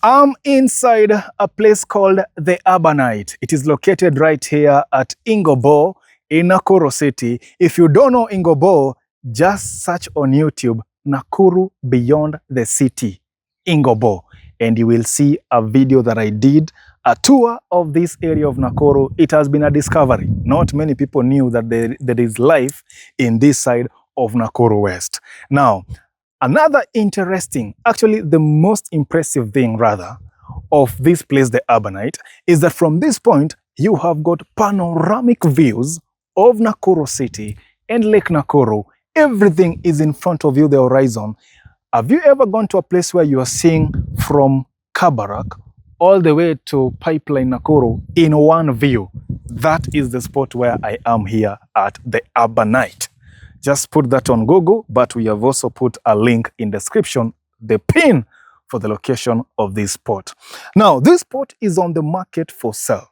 I'm inside a place called the Urbanite. It is located right here at Ingobor in Nakuru City. If you don't know Ingobor, just search on YouTube, Nakuru Beyond the City, Ingobor, and you will see a video that I did, a tour of this area of Nakuru. It has been a discovery. Not many people knew that there is life in this side of Nakuru West. Now, another interesting, actually the most impressive thing rather, of this place, the Urbanite, is that from this point, you have got panoramic views of Nakuru City and Lake Nakuru. Everything is in front of you, the horizon. Have you ever gone to a place where you are seeing from Kabarak all the way to Pipeline Nakuru in one view? That is the spot where I am here at the Urbanite. Just put that on Google, but we have also put a link in the description, the pin for the location of this spot. Now, this spot is on the market for sale,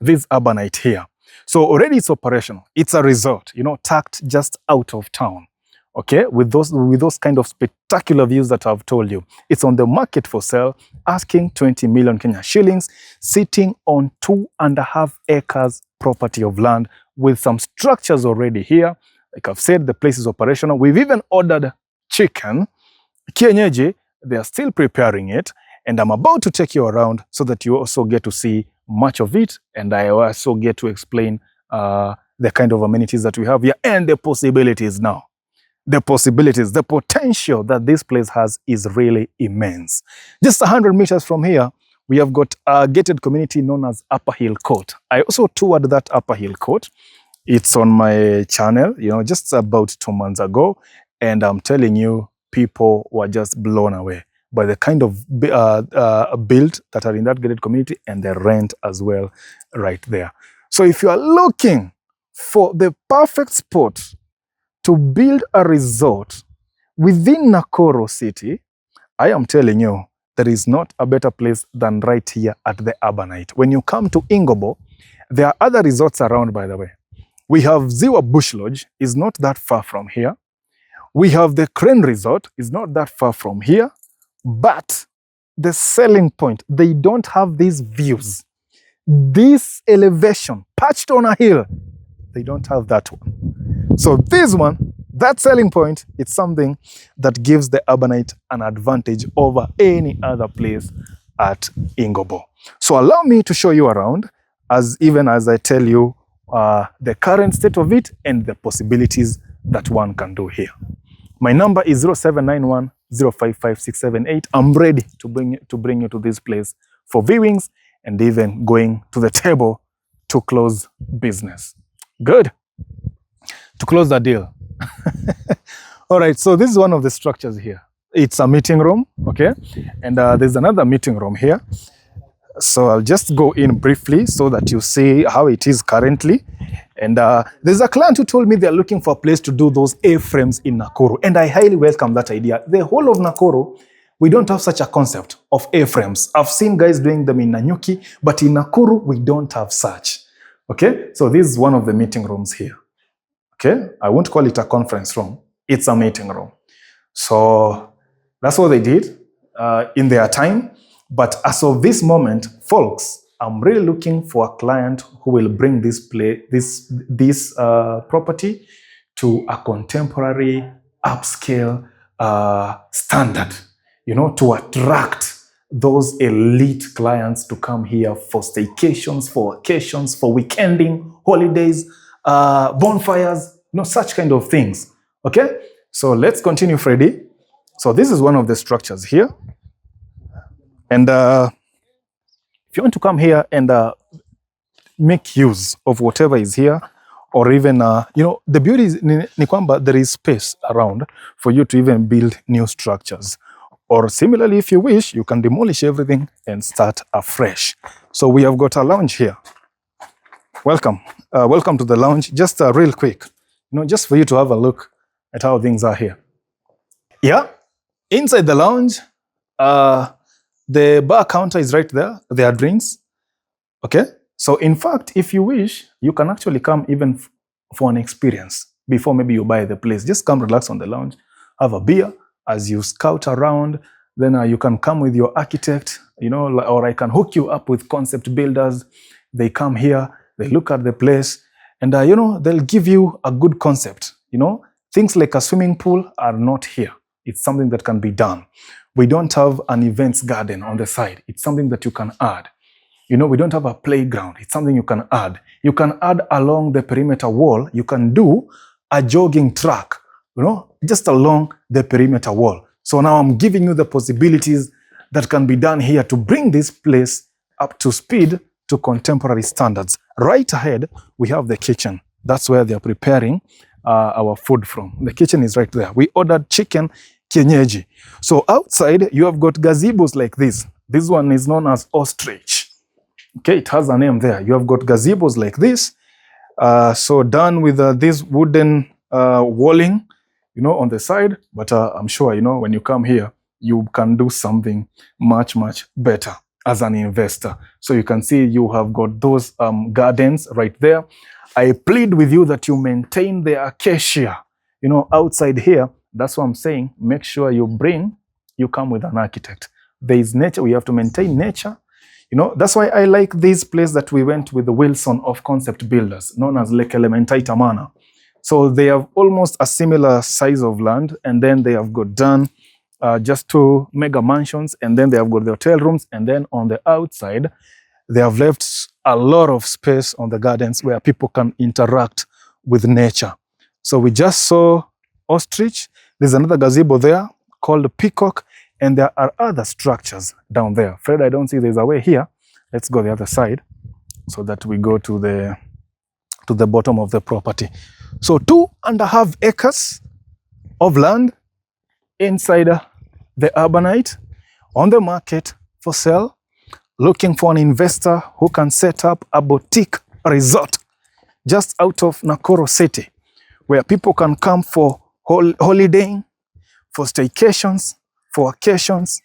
this Urbanite here. So already it's operational. It's a resort, tucked just out of town, okay? With those kind of spectacular views that I've told you. It's on the market for sale, asking 20 million Kenya shillings, sitting on 2.5 acres property of land with some structures already here. Like I've said, the place is operational. We've even ordered chicken, kienyeji. They are still preparing it. And I'm about to take you around so that you also get to see much of it. And I also get to explain the kind of amenities that we have here and the possibilities now. The possibilities, the potential that this place has is really immense. Just 100 meters from here, we have got a gated community known as Upper Hill Court. I also toured that Upper Hill Court. It's on my channel, just about 2 months ago. And I'm telling you, people were just blown away by the kind of build that are in that gated community and the rent as well right there. So if you are looking for the perfect spot to build a resort within Nakuru City, I am telling you, there is not a better place than right here at the Urbanite. When you come to Ingobor, there are other resorts around, by the way. We have Ziwa Bush Lodge, is not that far from here. We have the Crane Resort, is not that far from here. But the selling point, they don't have these views. This elevation, perched on a hill, they don't have that one. So this one, that selling point, it's something that gives the Urbanite an advantage over any other place at Ingobor. So allow me to show you around, even as I tell you the current state of it and the possibilities that one can do here. My number is 0791 055 678. I'm ready to bring you to this place for viewings and even going to the table to close business. Good. To close the deal. All right, so this is one of the structures here. It's a meeting room, okay? And there's another meeting room here. So I'll just go in briefly so that you see how it is currently. And there's a client who told me they're looking for a place to do those A-frames in Nakuru. And I highly welcome that idea. The whole of Nakuru, we don't have such a concept of A-frames. I've seen guys doing them in Nanyuki, but in Nakuru, we don't have such. Okay, so this is one of the meeting rooms here. Okay, I won't call it a conference room. It's a meeting room. So that's what they did in their time. But as of this moment, folks, I'm really looking for a client who will bring this property to a contemporary, upscale standard, to attract those elite clients to come here for staycations, for occasions, for weekending, holidays, bonfires, such kind of things. Okay, so let's continue, Freddie. So this is one of the structures here. And if you want to come here and make use of whatever is here, or even, the beauty is, there is space around for you to even build new structures. Or similarly, if you wish, you can demolish everything and start afresh. So we have got a lounge here. Welcome. Welcome to the lounge. Just real quick, just for you to have a look at how things are here. Yeah, inside the lounge, the bar counter is right there. There are drinks. Okay. So in fact, if you wish, you can actually come even for an experience before maybe you buy the place. Just come relax on the lounge, have a beer as you scout around, then you can come with your architect, you know, or I can hook you up with concept builders. They come here, they look at the place, and you know, they'll give you a good concept. You know, things like a swimming pool are not here. It's something that can be done. We don't have an events garden on the side. It's something that you can add. You know, we don't have a playground. It's something you can add. You can add along the perimeter wall. You can do a jogging track, you know, just along the perimeter wall. So now I'm giving you the possibilities that can be done here to bring this place up to speed to contemporary standards. Right ahead, we have the kitchen. That's where they're preparing our food from. The kitchen is right there. We ordered chicken kienyeji. So outside, you have got gazebos like this. This one is known as ostrich. Okay, it has a name there. You have got gazebos like this. So done with this wooden walling, you know, on the side. But I'm sure, you know, when you come here, you can do something much, much better as an investor. So you can see you have got those gardens right there. I plead with you that you maintain the acacia, you know, outside here. That's what I'm saying. Make sure you come with an architect. There is nature. We have to maintain nature. You know, that's why I like this place that we went with the Wilson of Concept Builders, known as Lake Elementaita Manor. So they have almost a similar size of land, and then they have got done just 2 mega mansions, and then they have got the hotel rooms, and then on the outside, they have left a lot of space on the gardens where people can interact with nature. So we just saw ostrich. There's another gazebo there called peacock, and there are other structures down there. Fred, I don't see there's a way here. Let's go the other side so that we go to the bottom of the property. So 2.5 acres of land inside the Urbanite, on the market for sale, looking for an investor who can set up a boutique resort just out of Nakuru City, where people can come for holidaying, for staycations, for occasions,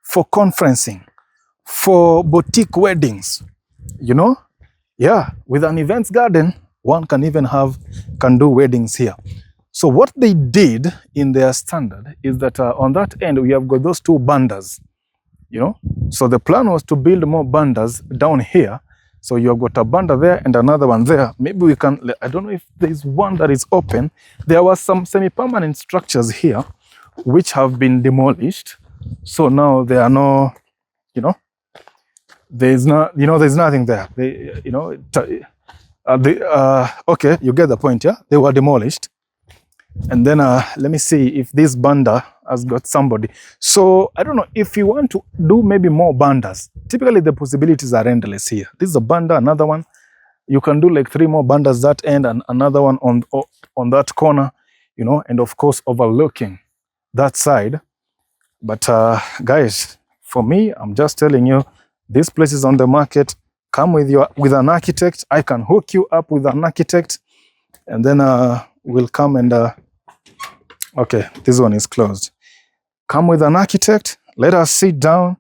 for conferencing, for boutique weddings, you know? Yeah, with an events garden, one can even can do weddings here. So what they did in their standard is that on that end, we have got those 2 bandas, you know? So the plan was to build more bandas down here. So you have got a banda there and another one there. Maybe we can, I don't know if there's one that is open. There were some semi-permanent structures here which have been demolished. So now there are no, you know, there's nothing there. They, you know, okay, you get the point, yeah? They were demolished. And then let me see if this banda has got somebody. So I don't know if you want to do maybe more bandas. Typically the possibilities are endless here. This is a banda, another one. You can do like 3 more bandas that end and another one on that corner, you know, and of course overlooking that side. But guys, for me, I'm just telling you, this place is on the market. Come with an architect. I can hook you up with an architect, and then we'll come and okay, this one is closed. Come with an architect. Let us sit down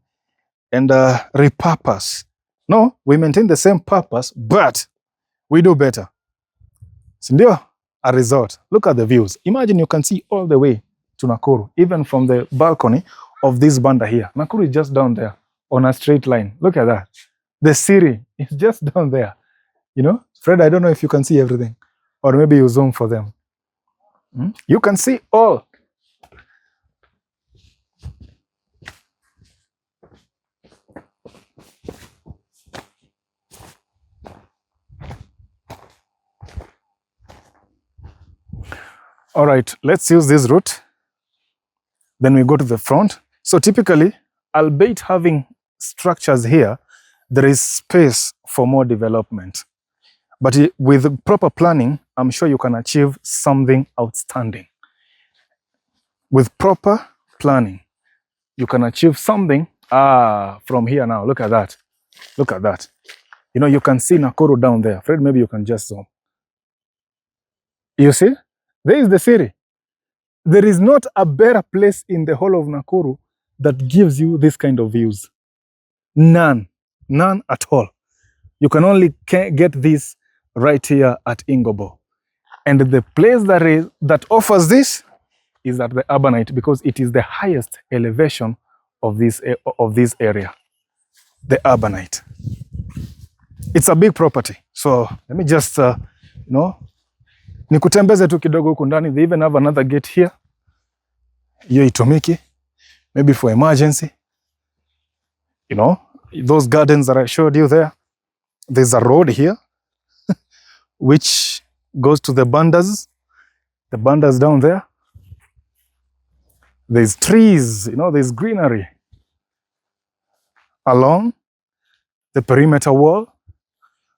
and repurpose. No, we maintain the same purpose, but we do better. Sindio, a resort. Look at the views. Imagine you can see all the way to Nakuru, even from the balcony of this banda here. Nakuru is just down there on a straight line. Look at that. The city is just down there. You know, Fred, I don't know if you can see everything, or maybe you zoom for them. You can see all. All right, let's use this route. Then we go to the front. So typically, albeit having structures here, there is space for more development. But with proper planning, I'm sure you can achieve something outstanding. With proper planning, you can achieve something. From here now, look at that. Look at that. You know, you can see Nakuru down there. Fred, maybe you can just zoom. You see? There is the city. There is not a better place in the whole of Nakuru that gives you this kind of views. None. None at all. You can only get this right here at Ingobor. And the place that offers this is at the Urbanite, because it is the highest elevation of this area, the Urbanite. It's a big property. So let me just nikutembeze tu kidogo huku ndani. They even have another gate here. Hiyo itumiki maybe for emergency. Those gardens that I showed you there. There's a road here which goes to the bandas. The bandas down there. There's trees, there's greenery along the perimeter wall.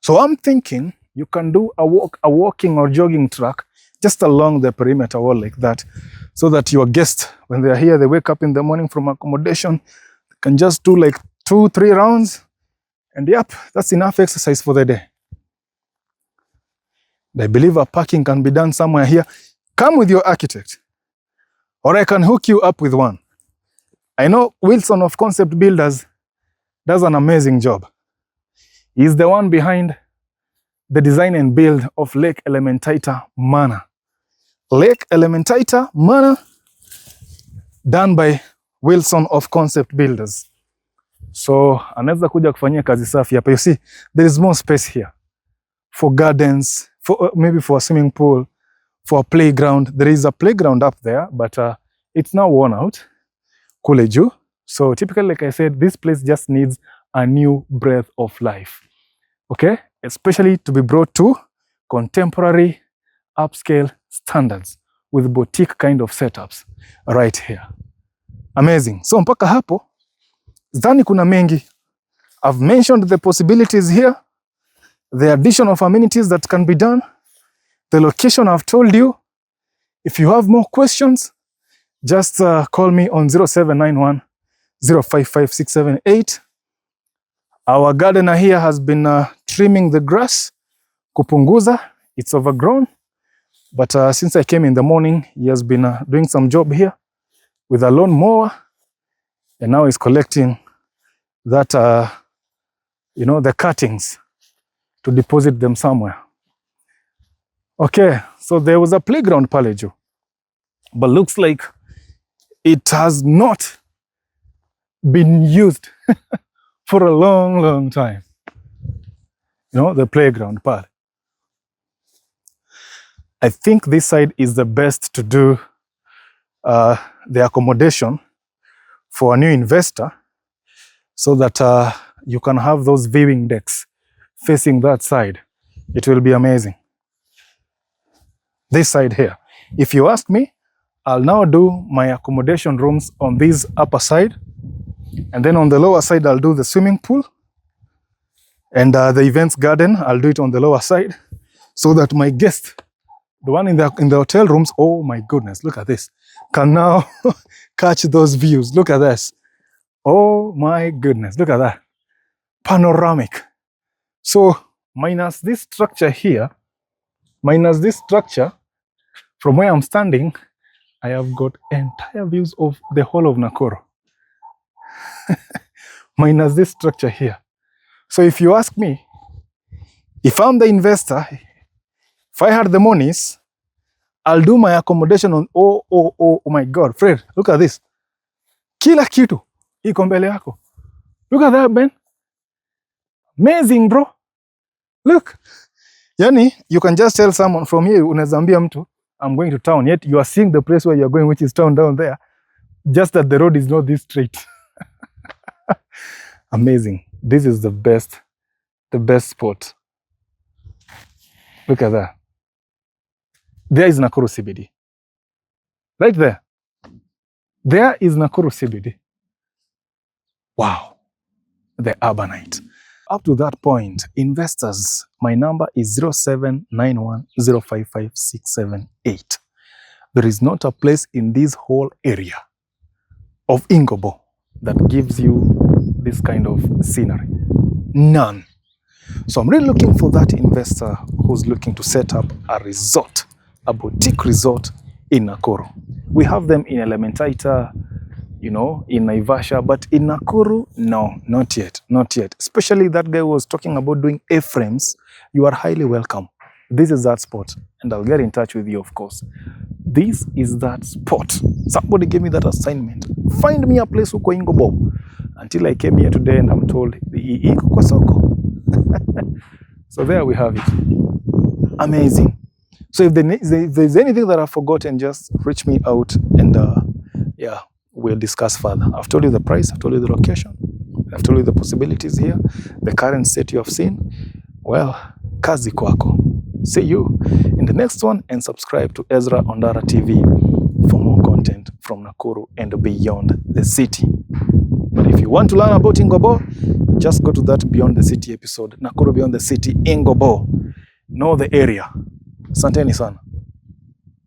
So I'm thinking you can do a walking or jogging track just along the perimeter wall like that, so that your guests, when they are here, they wake up in the morning from accommodation, they can just do like 2-3 rounds, and yep, that's enough exercise for the day. I believe a parking can be done somewhere here. Come with your architect, or I can hook you up with one. I know Wilson of Concept Builders does an amazing job. He's the one behind the design and build of Lake Elementaita Manor. Lake Elementaita Manor, done by Wilson of Concept Builders. So anaweza kuja kufanyia kazi safi hapa. You see, there is more space here for gardens, for maybe for a swimming pool, for a playground. There is a playground up there, but it's now worn out. Kule juu. So typically, like I said, this place just needs a new breath of life. Okay? Especially to be brought to contemporary upscale standards with boutique kind of setups right here. Amazing. So mpaka hapo, zani kuna mengi. I've mentioned the possibilities here, the addition of amenities that can be done, the location I've told you. If you have more questions, just call me on 0791 055 678. Our gardener here has been trimming the grass, kupunguza. It's overgrown. But since I came in the morning, he has been doing some job here with a lawn mower. And now he's collecting that, the cuttings to deposit them somewhere. Okay, so there was a playground pale juu, but looks like it has not been used for a long, long time. The playground part. I think this side is the best to do the accommodation for a new investor, so that you can have those viewing decks facing that side. It will be amazing. This side here. If you ask me, I'll now do my accommodation rooms on this upper side, and then on the lower side I'll do the swimming pool, and the events garden I'll do it on the lower side, so that my guests, the one in the hotel rooms, oh my goodness, look at this, can now catch those views. Look at this. Oh my goodness, look at that. Panoramic. So minus this structure here, minus this structure, from where I'm standing, I have got entire views of the whole of Nakuru. Minus this structure here. So if you ask me, if I'm the investor, if I had the monies, I'll do my accommodation on, oh my God, Fred, look at this. Kila kitu iko mbele yako. Look at that, Ben. Amazing, bro. Look. Yani, you can just tell someone from here, unaweza ambia mtu, I'm going to town, yet you are seeing the place where you're going, which is town down there, just that the road is not this straight. Amazing. This is the best spot. Look at that. There is Nakuru CBD. Right there. There is Nakuru CBD. Wow. The Urbanite. Up to that point, investors, my number is 0791 055 678. There is not a place in this whole area of Ingobor that gives you this kind of scenery. None. So I'm really looking for that investor who's looking to set up a resort, a boutique resort in Nakuru. We have them in Elementaita, in Naivasha, but in Nakuru, no, not yet. Especially that guy who was talking about doing A-frames. You are highly welcome. This is that spot, and I'll get in touch with you, of course. This is that spot. Somebody gave me that assignment. Find me a place huko Ingobor. Until I came here today and I'm told iko kwa soko. So there we have it. Amazing. So if there's anything that I've forgotten, just reach me out and yeah, we'll discuss further. I've told you the price, I've told you the location, I've told you the possibilities here, the current state you have seen. Well, kazi kwako. See you in the next one, and subscribe to EZRA ONDARA TV for more content from Nakuru and beyond the city. But if you want to learn about Ingobor, just go to that Beyond the City episode, Nakuru Beyond the City, Ingobor. Know the area. Asanteni sana.